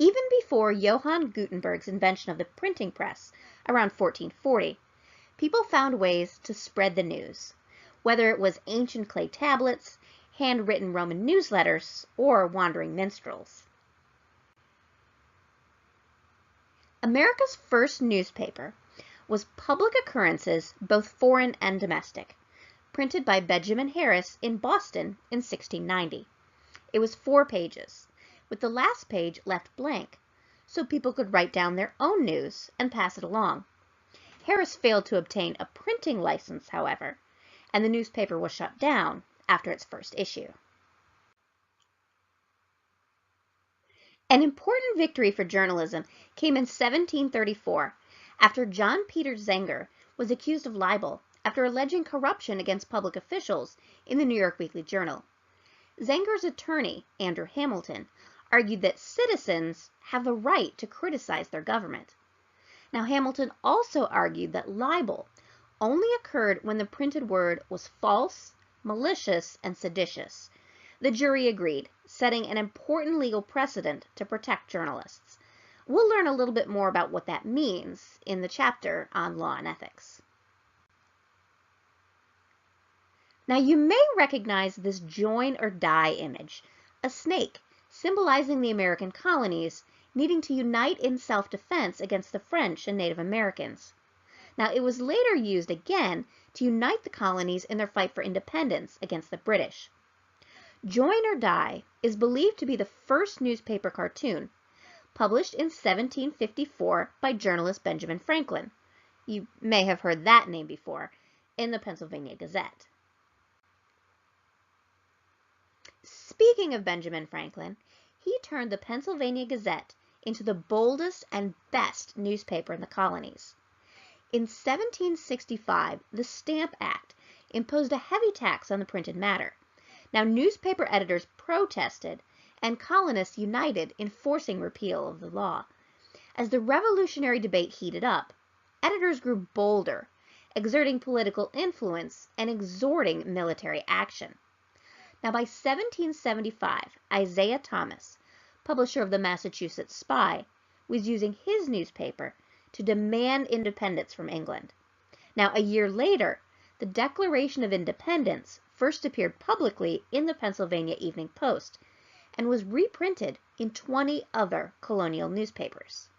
Even before Johann Gutenberg's invention of the printing press around 1440, people found ways to spread the news, whether it was ancient clay tablets, handwritten Roman newsletters, or wandering minstrels. America's first newspaper was Public Occurrences, both foreign and domestic, printed by Benjamin Harris in Boston in 1690. It was 4 pages, with the last page left blank, so people could write down their own news and pass it along. Harris failed to obtain a printing license, however, and the newspaper was shut down after its first issue. An important victory for journalism came in 1734, after John Peter Zenger was accused of libel after alleging corruption against public officials in the New York Weekly Journal. Zenger's attorney, Andrew Hamilton, argued that citizens have the right to criticize their government. Now, Hamilton also argued that libel only occurred when the printed word was false, malicious, and seditious. The jury agreed, setting an important legal precedent to protect journalists. We'll learn a little bit more about what that means in the chapter on law and ethics. Now, you may recognize this join or die image, a snake symbolizing the American colonies needing to unite in self-defense against the French and Native Americans. Now, it was later used again to unite the colonies in their fight for independence against the British. Join or Die is believed to be the first newspaper cartoon, published in 1754 by journalist Benjamin Franklin. You may have heard that name before, in the Pennsylvania Gazette. Speaking of Benjamin Franklin, he turned the Pennsylvania Gazette into the boldest and best newspaper in the colonies. In 1765, the Stamp Act imposed a heavy tax on the printed matter. Now, newspaper editors protested, and colonists united in forcing repeal of the law. As the revolutionary debate heated up, editors grew bolder, exerting political influence and exhorting military action. Now, by 1775, Isaiah Thomas, publisher of the Massachusetts Spy, was using his newspaper to demand independence from England. Now, a year later, the Declaration of Independence first appeared publicly in the Pennsylvania Evening Post and was reprinted in 20 other colonial newspapers.